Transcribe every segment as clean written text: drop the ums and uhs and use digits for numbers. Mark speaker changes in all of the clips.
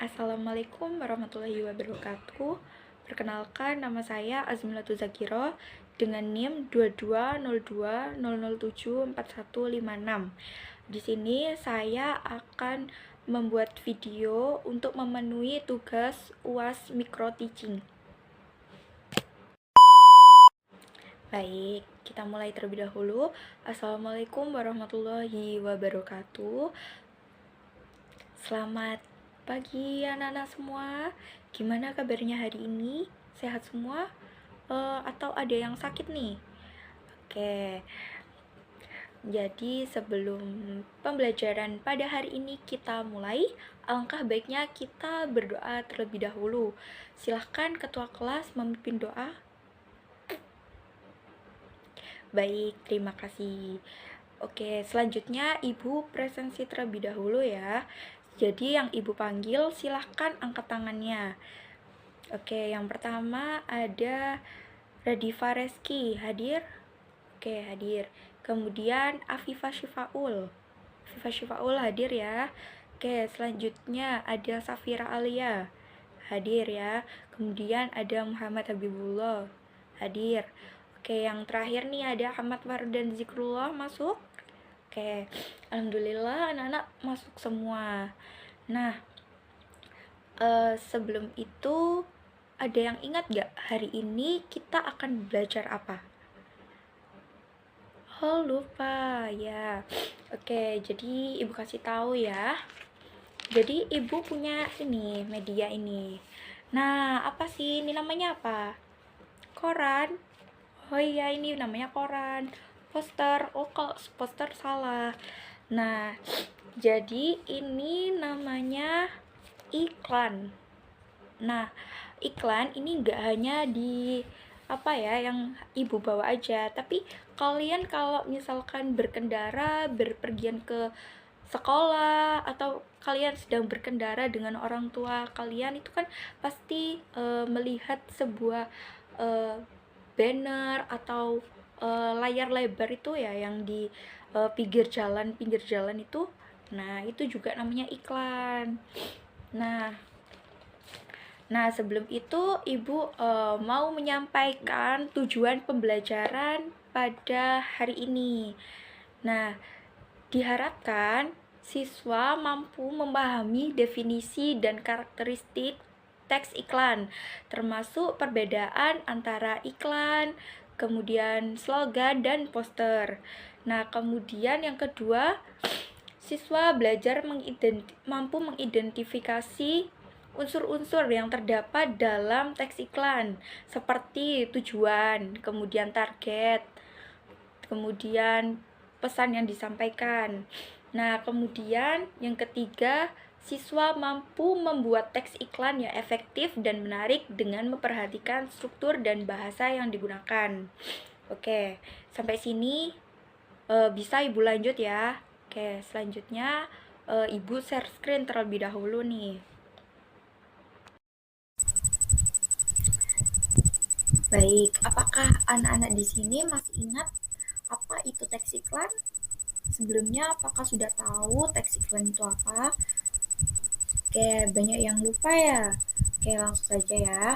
Speaker 1: Assalamualaikum warahmatullahi wabarakatuh. Perkenalkan, nama saya Azmilatul Zakiro dengan NIM 220200074156. Di sini saya akan membuat video untuk memenuhi tugas UAS Micro Teaching. Baik, kita mulai terlebih dahulu. Assalamualaikum warahmatullahi wabarakatuh. Selamat pagi anak-anak semua. Gimana kabarnya hari ini? Sehat semua? Atau ada yang sakit nih? Oke. Jadi sebelum pembelajaran pada hari ini kita mulai, alangkah baiknya kita berdoa terlebih dahulu. Silahkan ketua kelas memimpin doa. Baik, terima kasih. Oke, selanjutnya Ibu presensi terlebih dahulu ya. Jadi yang Ibu panggil silahkan angkat tangannya. Oke, yang pertama ada Radifa Reski, hadir? Oke, hadir. Kemudian Afifah Syifaul. Afifah Syifaul hadir ya. Oke, selanjutnya ada Safira Alia. Hadir ya. Kemudian ada Muhammad Habibullah. Hadir. Oke, yang terakhir nih ada Ahmad Wardan Zikrullah masuk. Oke, alhamdulillah anak-anak masuk semua. Nah, sebelum itu ada yang ingat gak hari ini kita akan belajar apa? Oh, lupa ya. Oke, jadi Ibu kasih tahu ya. Jadi Ibu punya ini, media ini. Nah, apa sih ini namanya apa? Koran. Oh iya, ini namanya koran. Poster. Oh, kalau poster salah. Nah, jadi ini namanya iklan. Nah, iklan ini nggak hanya di yang Ibu bawa aja, tapi kalian kalau misalkan berkendara, berpergian ke sekolah, atau kalian sedang berkendara dengan orang tua kalian, itu kan pasti melihat sebuah banner atau layar lebar itu ya, yang di pinggir jalan itu. Nah, itu juga namanya iklan. Nah, sebelum itu Ibu mau menyampaikan tujuan pembelajaran pada hari ini. Nah, diharapkan siswa mampu memahami definisi dan karakteristik teks iklan, termasuk perbedaan antara iklan, kemudian slogan dan poster. Nah, kemudian yang kedua, siswa belajar mampu mengidentifikasi unsur-unsur yang terdapat dalam teks iklan, seperti tujuan, kemudian target, kemudian pesan yang disampaikan. Nah, kemudian yang ketiga, siswa mampu membuat teks iklan yang efektif dan menarik dengan memperhatikan struktur dan bahasa yang digunakan. Oke, sampai sini bisa Ibu lanjut ya. Oke, selanjutnya Ibu share screen terlebih dahulu nih. Baik, apakah anak-anak di sini masih ingat apa itu teks iklan? Sebelumnya apakah sudah tahu teks iklan itu apa? Oke, banyak yang lupa ya. Oke, langsung saja ya.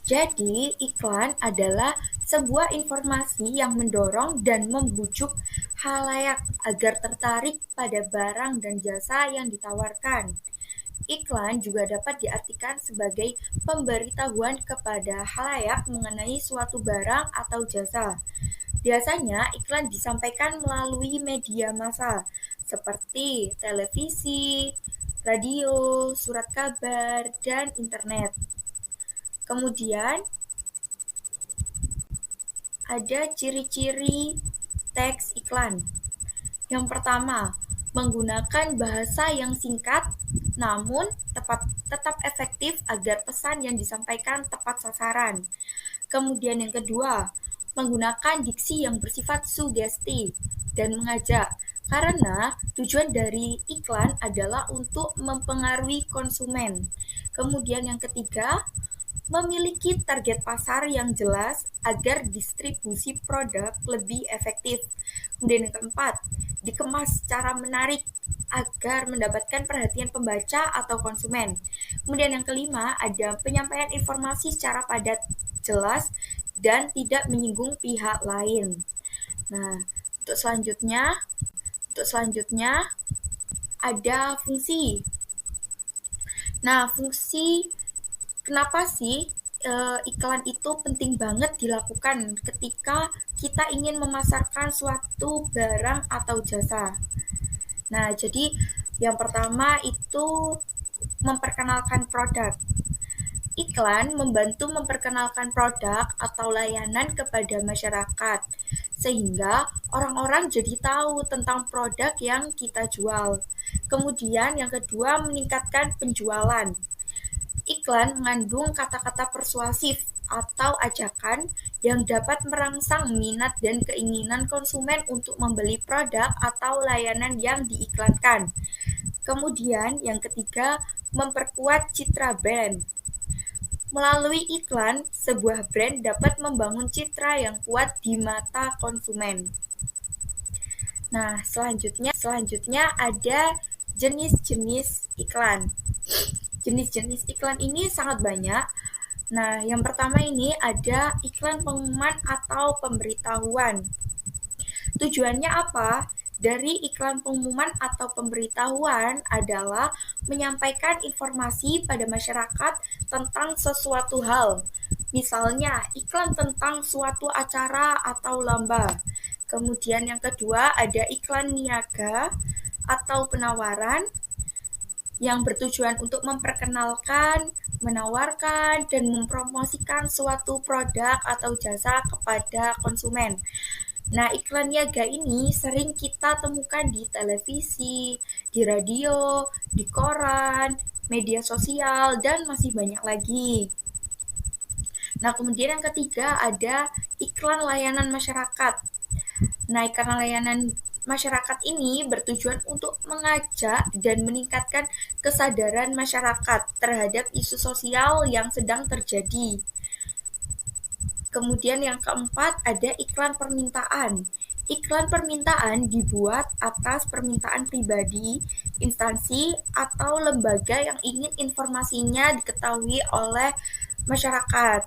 Speaker 1: Jadi iklan adalah sebuah informasi yang mendorong dan membujuk khalayak agar tertarik pada barang dan jasa yang ditawarkan. Iklan juga dapat diartikan sebagai pemberitahuan kepada khalayak mengenai suatu barang atau jasa. Biasanya iklan disampaikan melalui media massa seperti televisi, radio, surat kabar, dan internet. Kemudian ada ciri-ciri teks iklan. Yang pertama, menggunakan bahasa yang singkat namun tetap efektif agar pesan yang disampaikan tepat sasaran. Kemudian yang kedua, menggunakan diksi yang bersifat sugesti dan mengajak, karena tujuan dari iklan adalah untuk mempengaruhi konsumen. Kemudian yang ketiga, memiliki target pasar yang jelas agar distribusi produk lebih efektif. Kemudian yang keempat, dikemas secara menarik agar mendapatkan perhatian pembaca atau konsumen. Kemudian yang kelima, ada penyampaian informasi secara padat, jelas, dan tidak menyinggung pihak lain. Nah, untuk selanjutnya ada fungsi. Nah, fungsi kenapa sih iklan itu penting banget dilakukan ketika kita ingin memasarkan suatu barang atau jasa. Nah, jadi yang pertama itu memperkenalkan produk. Iklan membantu memperkenalkan produk atau layanan kepada masyarakat, sehingga orang-orang jadi tahu tentang produk yang kita jual. Kemudian yang kedua, meningkatkan penjualan. Iklan mengandung kata-kata persuasif atau ajakan yang dapat merangsang minat dan keinginan konsumen untuk membeli produk atau layanan yang diiklankan. Kemudian yang ketiga, memperkuat citra brand. Melalui iklan, sebuah brand dapat membangun citra yang kuat di mata konsumen. Nah, selanjutnya ada jenis-jenis iklan. Jenis-jenis iklan ini sangat banyak. Nah, yang pertama ini ada iklan pengumuman atau pemberitahuan. Tujuannya apa? Dari iklan pengumuman atau pemberitahuan adalah menyampaikan informasi pada masyarakat tentang sesuatu hal. Misalnya, iklan tentang suatu acara atau lomba. Kemudian yang kedua ada iklan niaga atau penawaran yang bertujuan untuk memperkenalkan, menawarkan, dan mempromosikan suatu produk atau jasa kepada konsumen. Nah, iklan niaga ini sering kita temukan di televisi, di radio, di koran, media sosial, dan masih banyak lagi. Nah, kemudian yang ketiga ada iklan layanan masyarakat. Nah, iklan layanan masyarakat ini bertujuan untuk mengajak dan meningkatkan kesadaran masyarakat terhadap isu sosial yang sedang terjadi. Kemudian yang keempat ada iklan permintaan. Iklan permintaan dibuat atas permintaan pribadi, instansi, atau lembaga yang ingin informasinya diketahui oleh masyarakat.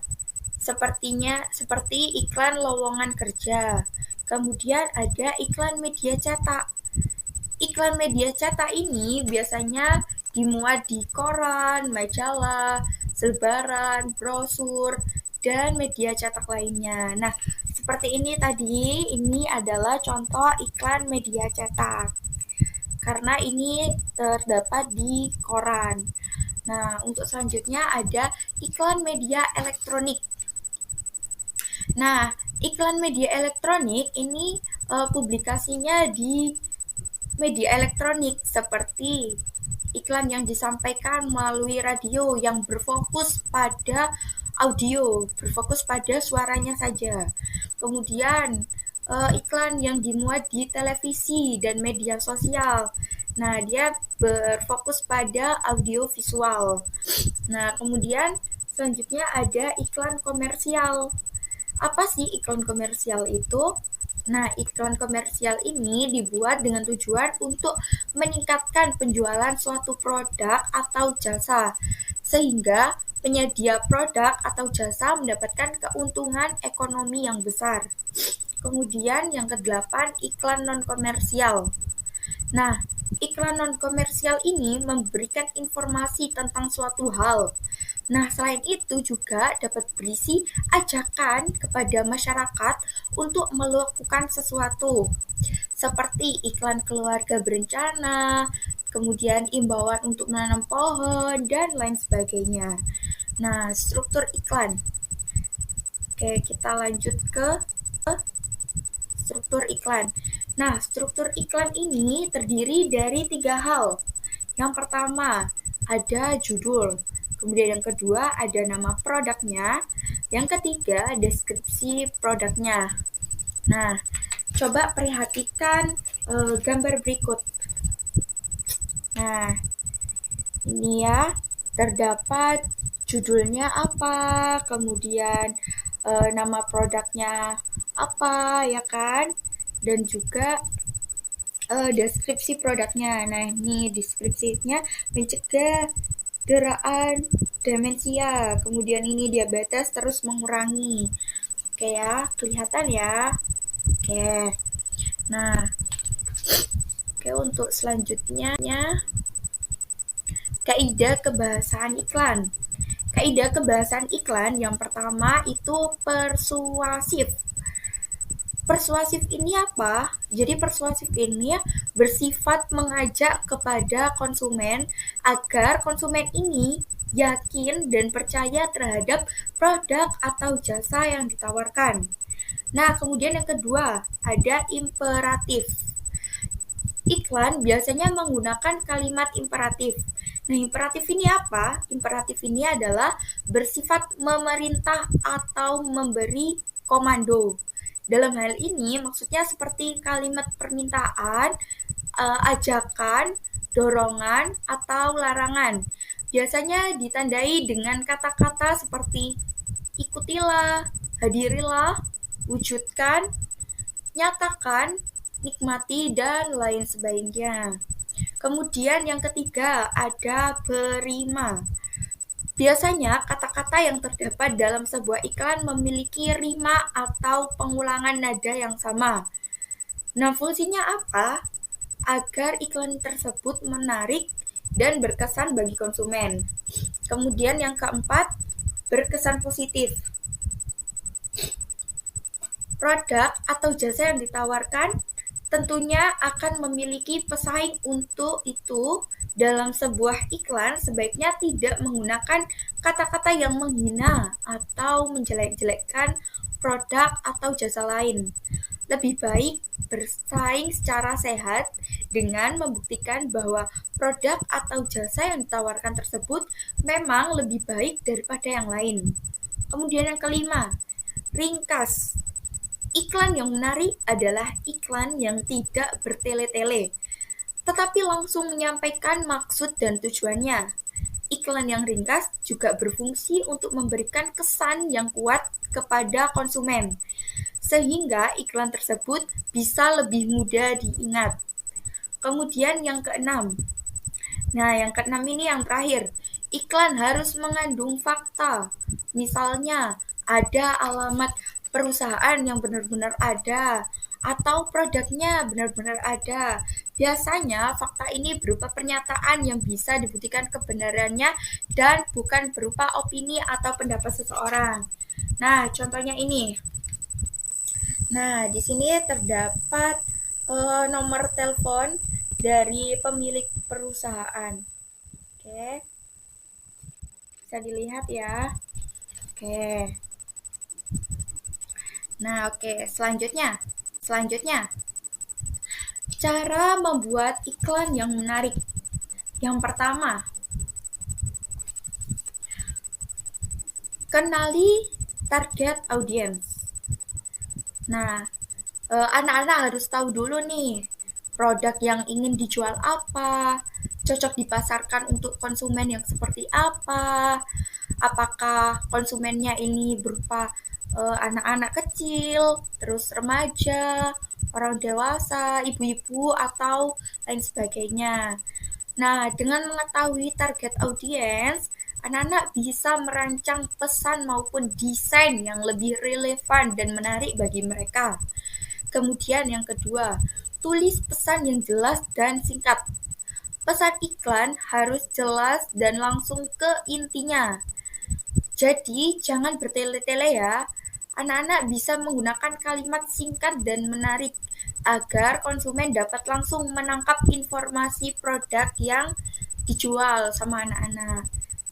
Speaker 1: Seperti iklan lowongan kerja. Kemudian ada iklan media cetak. Iklan media cetak ini biasanya dimuat di koran, majalah, selebaran, brosur, dan media cetak lainnya. Nah, seperti ini tadi, ini adalah contoh iklan media cetak. Karena ini terdapat di koran. Nah, untuk selanjutnya ada iklan media elektronik. Nah, iklan media elektronik ini publikasinya di media elektronik seperti iklan yang disampaikan melalui radio yang berfokus pada audio, berfokus pada suaranya saja. Kemudian iklan yang dimuat di televisi dan media sosial. Nah, dia berfokus pada audio visual. Nah, kemudian selanjutnya ada iklan komersial. Apa sih iklan komersial itu? Nah, iklan komersial ini dibuat dengan tujuan untuk meningkatkan penjualan suatu produk atau jasa, sehingga penyedia produk atau jasa mendapatkan keuntungan ekonomi yang besar. Kemudian yang kedelapan, iklan non-komersial. Nah, iklan non-komersial ini memberikan informasi tentang suatu hal. Nah, selain itu juga dapat berisi ajakan kepada masyarakat untuk melakukan sesuatu, seperti iklan keluarga berencana, kemudian imbauan untuk menanam pohon, dan lain sebagainya. Nah, struktur iklan. Oke, kita lanjut ke struktur iklan. Nah, struktur iklan ini terdiri dari 3 hal. Yang pertama, ada judul. Kemudian yang kedua, ada nama produknya. Yang ketiga, deskripsi produknya. Nah, coba perhatikan gambar berikut. Nah, ini ya, terdapat judulnya apa, kemudian nama produknya apa, ya kan? Dan juga deskripsi produknya. Nah, ini deskripsinya mencegah deraan demensia, kemudian ini diabetes terus mengurangi. Oke ya, kelihatan ya. Oke. Nah, oke, untuk selanjutnya kaidah kebahasaan iklan. Kaidah kebahasaan iklan yang pertama itu persuasif. Persuasif ini apa? Jadi persuasif ini bersifat mengajak kepada konsumen agar konsumen ini yakin dan percaya terhadap produk atau jasa yang ditawarkan. Nah, kemudian yang kedua, ada imperatif. Iklan biasanya menggunakan kalimat imperatif. Nah, imperatif ini apa? Imperatif ini adalah bersifat memerintah atau memberi komando. Dalam hal ini maksudnya seperti kalimat permintaan, ajakan, dorongan, atau larangan. Biasanya ditandai dengan kata-kata seperti ikutilah, hadirilah, wujudkan, nyatakan, nikmati, dan lain sebagainya. Kemudian yang ketiga ada berima. Biasanya kata-kata yang terdapat dalam sebuah iklan memiliki rima atau pengulangan nada yang sama. Nah, fungsinya apa? Agar iklan tersebut menarik dan berkesan bagi konsumen. Kemudian yang keempat, berkesan positif. Produk atau jasa yang ditawarkan tentunya akan memiliki pesaing. Untuk itu, dalam sebuah iklan sebaiknya tidak menggunakan kata-kata yang menghina atau menjelek-jelekkan produk atau jasa lain. Lebih baik bersaing secara sehat dengan membuktikan bahwa produk atau jasa yang ditawarkan tersebut memang lebih baik daripada yang lain. Kemudian yang kelima, ringkas. Iklan yang menarik adalah iklan yang tidak bertele-tele, tetapi langsung menyampaikan maksud dan tujuannya. Iklan yang ringkas juga berfungsi untuk memberikan kesan yang kuat kepada konsumen, sehingga iklan tersebut bisa lebih mudah diingat. Kemudian yang keenam. Nah, yang keenam ini yang terakhir. Iklan harus mengandung fakta. Misalnya, ada alamat perusahaan yang benar-benar ada, atau produknya benar-benar ada. Biasanya fakta ini berupa pernyataan yang bisa dibuktikan kebenarannya dan bukan berupa opini atau pendapat seseorang. Nah, contohnya ini. Nah, di sini terdapat nomor telepon dari pemilik perusahaan. Oke, bisa dilihat ya. Oke. Nah, oke, selanjutnya. Cara membuat iklan yang menarik. Yang pertama, kenali target audience. Nah, anak-anak harus tahu dulu nih, produk yang ingin dijual apa, cocok dipasarkan untuk konsumen yang seperti apa, apakah konsumennya ini berupa anak-anak kecil, terus remaja, orang dewasa, ibu-ibu, atau lain sebagainya. Nah, dengan mengetahui target audiens, anak-anak bisa merancang pesan maupun desain yang lebih relevan dan menarik bagi mereka. Kemudian yang kedua, tulis pesan yang jelas dan singkat. Pesan iklan harus jelas dan langsung ke intinya. Jadi, jangan bertele-tele ya. Anak-anak bisa menggunakan kalimat singkat dan menarik agar konsumen dapat langsung menangkap informasi produk yang dijual sama anak-anak.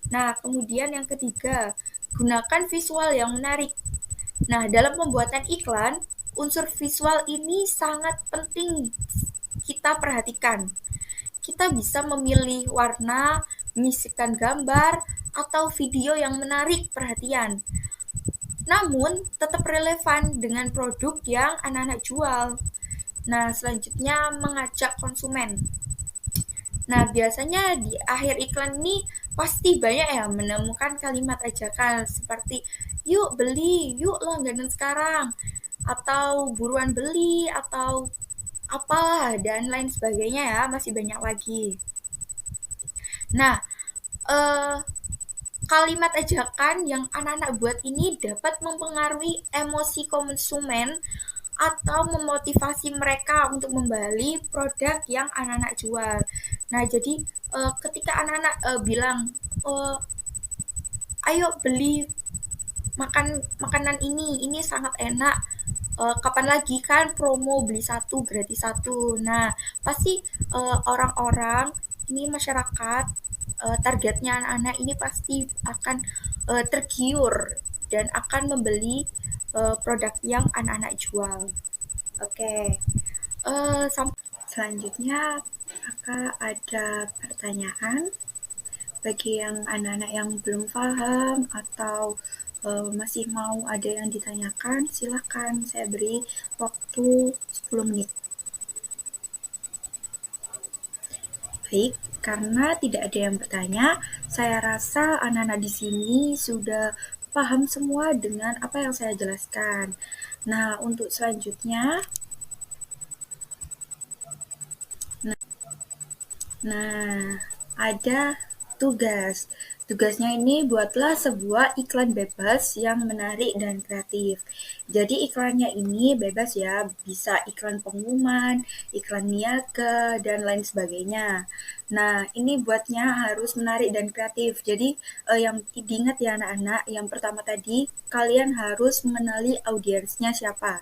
Speaker 1: Nah, kemudian yang ketiga, gunakan visual yang menarik. Nah, dalam pembuatan iklan, unsur visual ini sangat penting kita perhatikan. Kita bisa memilih warna, menyisipkan gambar, atau video yang menarik perhatian. Namun, tetap relevan dengan produk yang anak-anak jual. Nah, selanjutnya mengajak konsumen. Nah, biasanya di akhir iklan ini pasti banyak ya menemukan kalimat ajakan seperti yuk beli, yuk langganan sekarang, atau buruan beli, atau apalah dan lain sebagainya ya, masih banyak lagi. Nah, eh, kalimat ajakan yang anak-anak buat ini dapat mempengaruhi emosi konsumen atau memotivasi mereka untuk membeli produk yang anak-anak jual. Nah, jadi ketika anak-anak bilang, "Ayo beli makanan ini sangat enak. Kapan lagi kan promo beli satu gratis satu." Nah, pasti orang-orang ini masyarakat targetnya anak-anak ini pasti akan tergiur dan akan membeli produk yang anak-anak jual. Oke, selanjutnya apakah ada pertanyaan bagi yang anak-anak yang belum paham atau masih mau ada yang ditanyakan? Silakan, saya beri waktu 10 menit. Baik, karena tidak ada yang bertanya, saya rasa anak-anak di sini sudah paham semua dengan apa yang saya jelaskan. Nah, untuk selanjutnya, ada tugas. Tugasnya ini buatlah sebuah iklan bebas yang menarik dan kreatif. Jadi iklannya ini bebas ya, bisa iklan pengumuman, iklan niaga, dan lain sebagainya. Nah, ini buatnya harus menarik dan kreatif. Jadi yang diingat ya anak-anak, yang pertama tadi kalian harus mengenali audiensnya siapa.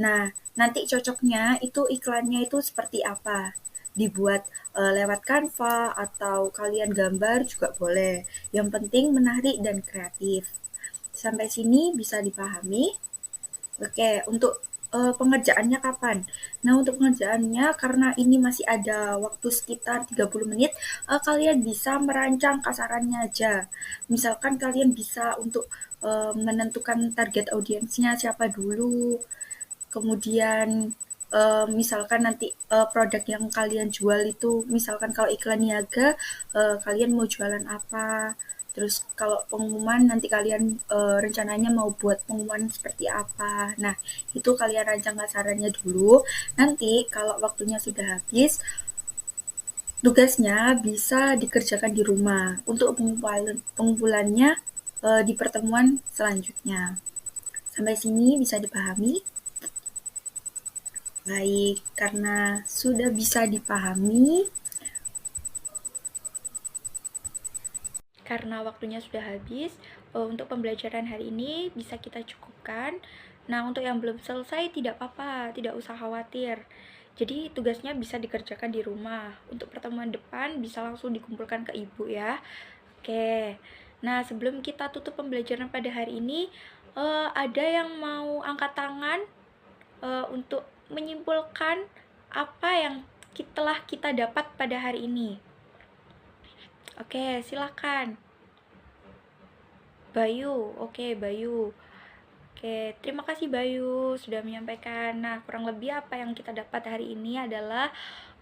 Speaker 1: Nah, nanti cocoknya itu iklannya itu seperti apa? Dibuat lewat Canva atau kalian gambar juga boleh. Yang penting menarik dan kreatif. Sampai sini bisa dipahami? Oke, untuk pengerjaannya kapan? Nah, untuk pengerjaannya karena ini masih ada waktu sekitar 30 menit, kalian bisa merancang kasarannya aja. Misalkan kalian bisa untuk menentukan target audiensnya siapa dulu, kemudian misalkan nanti produk yang kalian jual itu, misalkan kalau iklan niaga kalian mau jualan apa, terus kalau pengumuman nanti kalian rencananya mau buat pengumuman seperti apa. Nah, itu kalian rancang kasarannya dulu. Nanti kalau waktunya sudah habis, tugasnya bisa dikerjakan di rumah. Untuk pengumpulannya di pertemuan selanjutnya. Sampai sini bisa dipahami? Baik, karena sudah bisa dipahami, karena waktunya sudah habis, untuk pembelajaran hari ini bisa kita cukupkan. Nah, untuk yang belum selesai tidak apa-apa, tidak usah khawatir. Jadi tugasnya bisa dikerjakan di rumah. Untuk pertemuan depan bisa langsung dikumpulkan ke ibu ya. Oke. Nah, sebelum kita tutup pembelajaran pada hari ini, ada yang mau angkat tangan untuk menyimpulkan apa yang telah kita dapat pada hari ini. Oke, silakan. Bayu, oke Bayu. Oke, terima kasih Bayu sudah menyampaikan. Nah, kurang lebih apa yang kita dapat hari ini adalah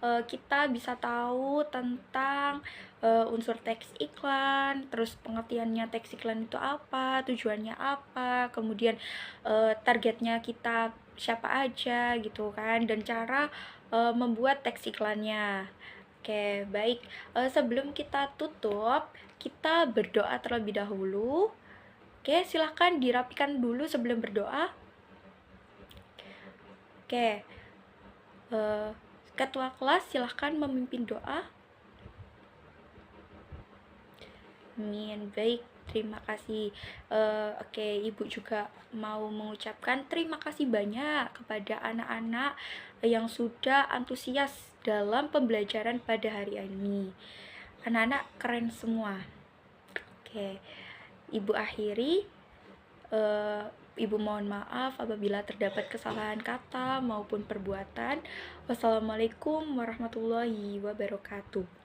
Speaker 1: kita bisa tahu tentang unsur teks iklan, terus pengertiannya teks iklan itu apa, tujuannya apa, kemudian targetnya kita siapa aja gitu kan, dan cara membuat teks iklannya. Oke, baik. Sebelum kita tutup, kita berdoa terlebih dahulu. Oke, silahkan dirapikan dulu sebelum berdoa. Oke, ketua kelas silahkan memimpin doa. Amin. Baik, terima kasih. Oke, Ibu juga mau mengucapkan terima kasih banyak kepada anak-anak yang sudah antusias dalam pembelajaran pada hari ini. Anak-anak keren semua. Oke, Ibu akhiri. Ibu mohon maaf apabila terdapat kesalahan kata maupun perbuatan. Wassalamualaikum warahmatullahi wabarakatuh.